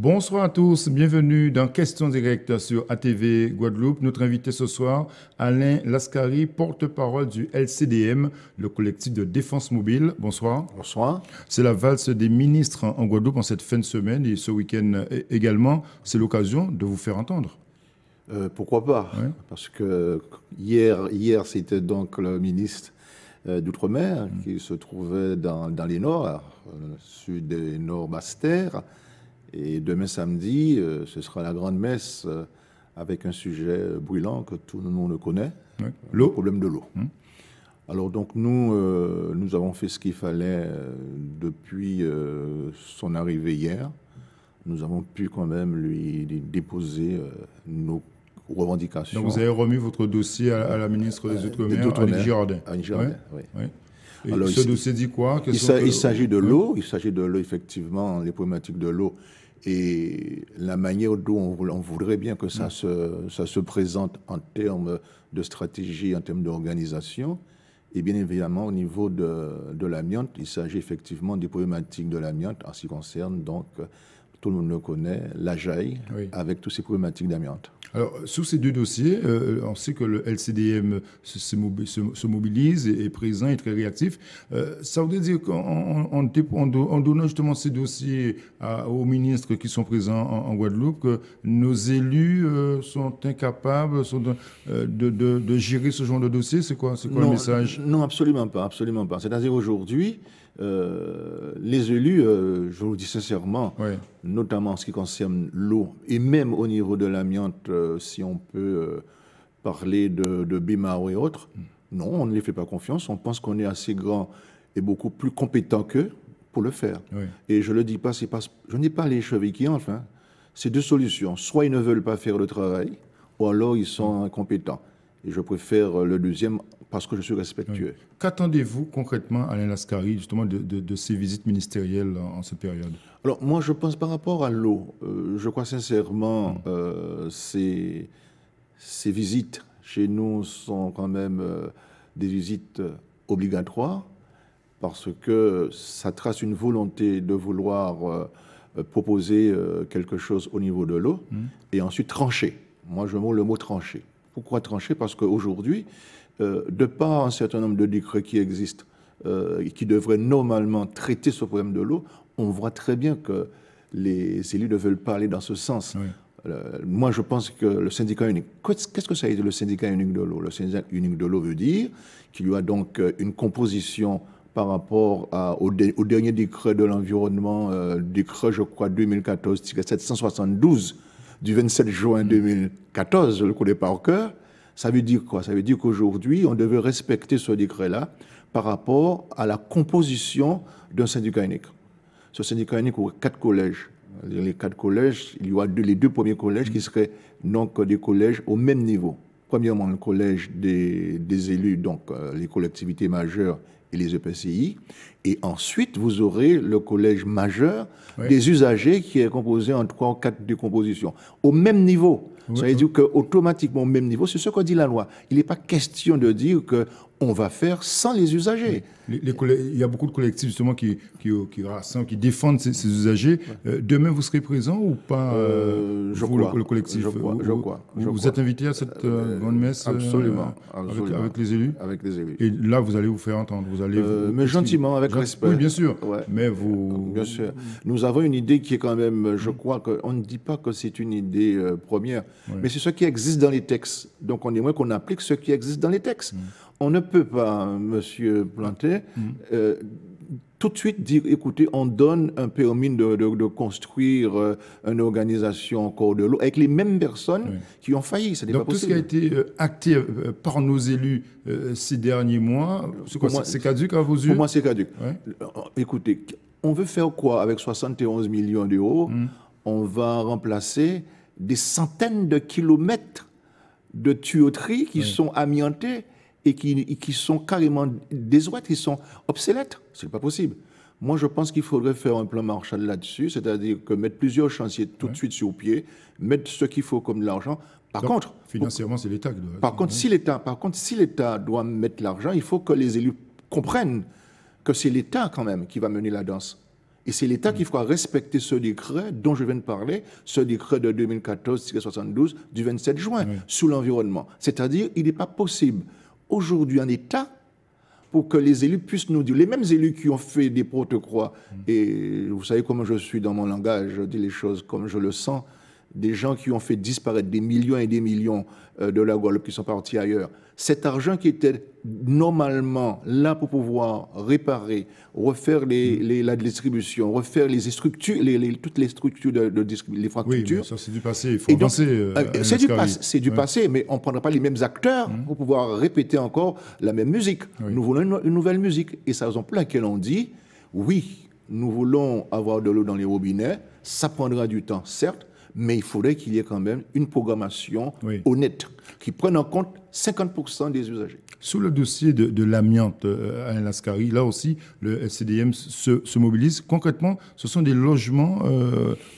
Bonsoir à tous, bienvenue dans Questions directes sur ATV Guadeloupe. Notre invité ce soir, Alain Lascari, porte-parole du LCDM, le collectif de défense mobile. Bonsoir. Bonsoir. C'est la valse des ministres en Guadeloupe en cette fin de semaine et ce week-end également. C'est l'occasion de vous faire entendre. Pourquoi pas? Ouais. Parce que hier c'était donc le ministre d'Outre-mer qui se trouvait dans les Nords, sud et Nord Basse-Terre. Et demain samedi, ce sera la grande messe avec un sujet brûlant que tout le monde connaît, Ouais. le problème de l'eau. Alors donc nous avons fait ce qu'il fallait depuis son arrivée hier. Nous avons pu quand même lui déposer nos revendications. Donc vous avez remis votre dossier à la ministre des Outre-mer, Annick Girardin. Annick Girardin, oui. Ouais. Et Alors, ce dossier dit quoi? Il s'agit de l'eau, il s'agit de l'eau, effectivement, les problématiques de l'eau et la manière dont on voudrait bien que ça se présente en termes de stratégie, en termes d'organisation. Et bien évidemment, au niveau de l'amiante, il s'agit effectivement des problématiques de l'amiante en ce qui concerne, donc, tout le monde le connaît, la JAI, Oui. avec toutes ces problématiques d'amiante. Alors, sur ces deux dossiers, on sait que le LCDM se mobilise, est présent, est très réactif. Ça voudrait dire qu'en donnant justement ces dossiers aux ministres qui sont présents en Guadeloupe, que nos élus sont incapables de gérer ce genre de dossier. C'est quoi le message? Non, absolument pas, absolument pas. C'est-à-dire aujourd'hui, les élus, je vous le dis sincèrement, Ouais. notamment en ce qui concerne l'eau, et même au niveau de l'amiante, si on peut parler de BIMAO et autres, non, on ne les fait pas confiance. On pense qu'on est assez grand et beaucoup plus compétent qu'eux pour le faire. Ouais. Et je ne le dis pas, je n'ai pas les cheveux qui enflent. Hein. C'est deux solutions. Soit ils ne veulent pas faire le travail, ou alors ils sont incompétents. Et je préfère le deuxième parce que je suis respectueux. Ouais. Qu'attendez-vous concrètement, Alain Lascari, justement, de ces visites ministérielles en cette période? Alors, moi, je pense par rapport à l'eau, je crois sincèrement ces visites chez nous sont quand même des visites obligatoires parce que ça trace une volonté de vouloir proposer quelque chose au niveau de l'eau et ensuite trancher. Moi, je mets le mot trancher. Pourquoi trancher? Parce qu'aujourd'hui, de par un certain nombre de décrets qui existent, qui devraient normalement traiter ce problème de l'eau, on voit très bien que les élus ne veulent pas aller dans ce sens. Oui. Moi, je pense que le syndicat unique, qu'est-ce que ça veut dire le syndicat unique de l'eau? Le syndicat unique de l'eau veut dire qu'il y a donc une composition par rapport au dernier décret de l'environnement, décret, je crois, 2014-772 du 27 juin 2014, je le connais par cœur. Ça veut dire quoi? Ça veut dire qu'aujourd'hui, on devait respecter ce décret-là par rapport à la composition d'un syndicat unique. Ce syndicat unique aurait 4 collèges. Les 4 collèges, il y aura les 2 premiers collèges qui seraient donc des collèges au même niveau. Premièrement, le collège des élus, donc les collectivités majeures et les EPCI. Et ensuite, vous aurez le collège majeur des usagers qui est composé en 3 ou 4 décompositions. Au même niveau. Ça veut dire qu'automatiquement, au même niveau, c'est ce que dit la loi. Il n'est pas question de dire qu'on va faire sans les usagers. Il y a beaucoup de collectifs justement qui rassemblent, qui défendent ces usagers. Demain, vous serez présent ou pas le collectif? Je crois. Vous êtes invité à cette grande messe absolument. Avec les élus? Avec les élus. Et là, vous allez vous faire entendre. Mais gentiment, avec respect. Oui, bien sûr. Ouais. Mais vous... Bien sûr. Nous avons une idée qui est quand même, je crois qu'on ne dit pas que c'est une idée première, mais c'est ce qui existe dans les textes. Donc on aimerait qu'on applique ce qui existe dans les textes. On ne peut pas, monsieur Planté, tout de suite dire, écoutez, on donne un permis de construire une organisation en cours de l'eau avec les mêmes personnes qui ont failli. Ce n'est pas possible. Donc tout ce qui a été acté par nos élus ces derniers mois, c'est caduc à vos yeux? Pour moi, c'est caduc. Ouais. Écoutez, on veut faire quoi avec 71 millions d'euros? On va remplacer des centaines de kilomètres de tuyauteries qui sont amiantées et qui sont carrément désuètes, qui sont obsolètes. Ce n'est pas possible. Moi, je pense qu'il faudrait faire un plan Marshall là-dessus, c'est-à-dire que mettre plusieurs chantiers tout de suite sur pied, mettre ce qu'il faut comme de l'argent. Par contre, financièrement, c'est l'État qui doit... Par contre, si l'État doit mettre l'argent, il faut que les élus comprennent que c'est l'État quand même qui va mener la danse. Et c'est l'État qui fera respecter ce décret dont je viens de parler, ce décret de 2014-72 du 27 juin sur l'environnement. C'est-à-dire, il n'est pas possible aujourd'hui en État pour que les élus puissent nous dire, les mêmes élus qui ont fait des prote-croix, et vous savez comment je suis dans mon langage, je dis les choses comme je le sens, des gens qui ont fait disparaître des millions et des millions de la Guadeloupe qui sont partis ailleurs. Cet argent qui était normalement là pour pouvoir réparer, refaire la distribution, refaire les structures, toutes les structures de distribution, les infrastructures. Oui, ça c'est du passé, il faut avancer. C'est du passé, mais on ne prendra pas les mêmes acteurs pour pouvoir répéter encore la même musique. Nous voulons une nouvelle musique. Et c'est la raison pour laquelle on dit, oui, nous voulons avoir de l'eau dans les robinets, ça prendra du temps, certes, mais il faudrait qu'il y ait quand même une programmation honnête qui prenne en compte 50% des usagers. Sous le dossier de l'amiante, Alain Lascari, là aussi, le LCDM se mobilise. Concrètement, ce sont des logements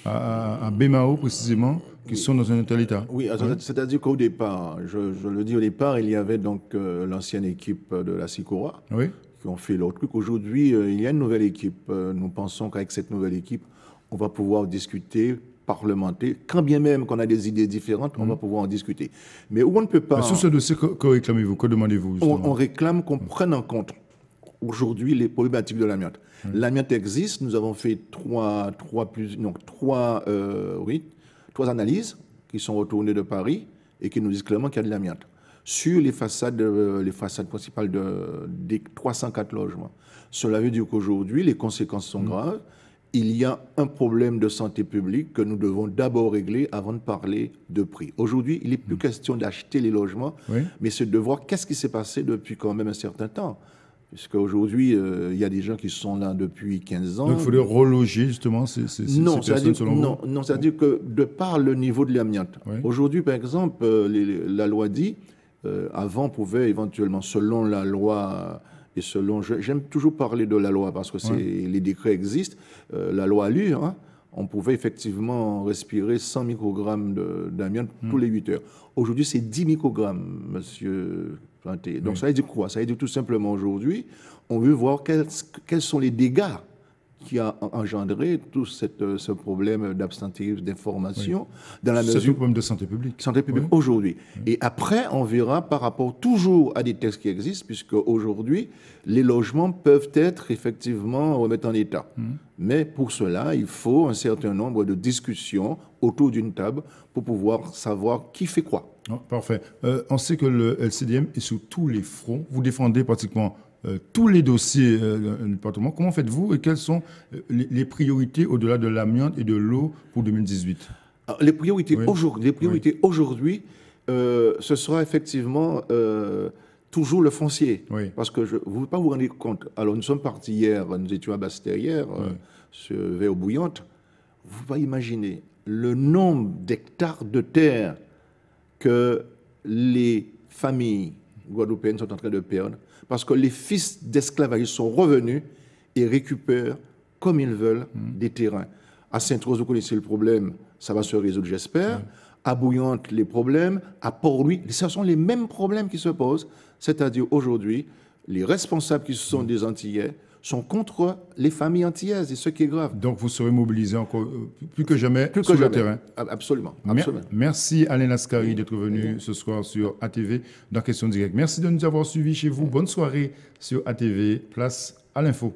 à Bémao, précisément, qui sont dans un tel état. Oui, c'est-à-dire qu'au départ, je le dis au départ, il y avait donc l'ancienne équipe de la SICORA qui ont fait leur truc. Aujourd'hui, il y a une nouvelle équipe. Nous pensons qu'avec cette nouvelle équipe, on va pouvoir discuter, parlementer, quand bien même qu'on a des idées différentes, on va pouvoir en discuter. Mais où on ne peut pas... Sur ce dossier, que réclamez-vous? Que demandez-vous? On réclame qu'on prenne en compte aujourd'hui les problématiques de l'amiante. L'amiante existe, nous avons fait trois analyses qui sont retournées de Paris et qui nous disent clairement qu'il y a de l'amiante sur les façades principales des 304 logements. Cela veut dire qu'aujourd'hui, les conséquences sont graves. Il y a un problème de santé publique que nous devons d'abord régler avant de parler de prix. Aujourd'hui, il n'est plus question d'acheter les logements, mais c'est de voir qu'est-ce qui s'est passé depuis quand même un certain temps. Puisqu'aujourd'hui, il y a des gens qui sont là depuis 15 ans. Donc il faudrait reloger justement ces personnes selon vous? Non, c'est-à-dire que de par le niveau de l'amiante. Aujourd'hui, par exemple, la loi dit, avant on pouvait éventuellement, selon la loi... Et j'aime toujours parler de la loi parce que les décrets existent. La loi ALUR, on pouvait effectivement respirer 100 microgrammes d'amiante tous les 8 heures. Aujourd'hui, c'est 10 microgrammes, monsieur Planté. Donc ça veut dire quoi? Ça veut dire tout simplement aujourd'hui, on veut voir quels sont les dégâts qui a engendré tout ce problème d'absentéisme, d'information, dans la mesure... C'est un problème de santé publique. Santé publique aujourd'hui. Et après, on verra par rapport toujours à des textes qui existent, puisque aujourd'hui, les logements peuvent être effectivement remis en état. Mais pour cela, il faut un certain nombre de discussions autour d'une table pour pouvoir savoir qui fait quoi. Parfait. On sait que le LCDM est sur tous les fronts. Vous défendez pratiquement tous les dossiers du département. Comment faites-vous et quelles sont les priorités au-delà de l'amiante et de l'eau pour 2018? Alors, les priorités aujourd'hui, ce sera effectivement toujours le foncier. Parce que vous ne pouvez pas vous rendre compte. Alors, nous sommes partis hier, nous étions à Basse-Terre hier, vers Bouillante. Vous pouvez imaginer le nombre d'hectares de terre que les familles guadeloupéennes sont en train de perdre, parce que les fils d'esclavagistes sont revenus et récupèrent, comme ils veulent, des terrains. À Sainte-Rose, vous connaissez le problème, ça va se résoudre, j'espère. À Bouillante, les problèmes. À Port-Louis, ce sont les mêmes problèmes qui se posent. C'est-à-dire, aujourd'hui, les responsables qui sont des Antillais sont contre les familles antillaises, et ce qui est grave. Donc, vous serez mobilisés encore plus que jamais sur le terrain. Absolument. Merci Alain Lascari d'être venu ce soir sur ATV dans Question Directe. Merci de nous avoir suivis chez vous. Bonne soirée sur ATV. Place à l'info.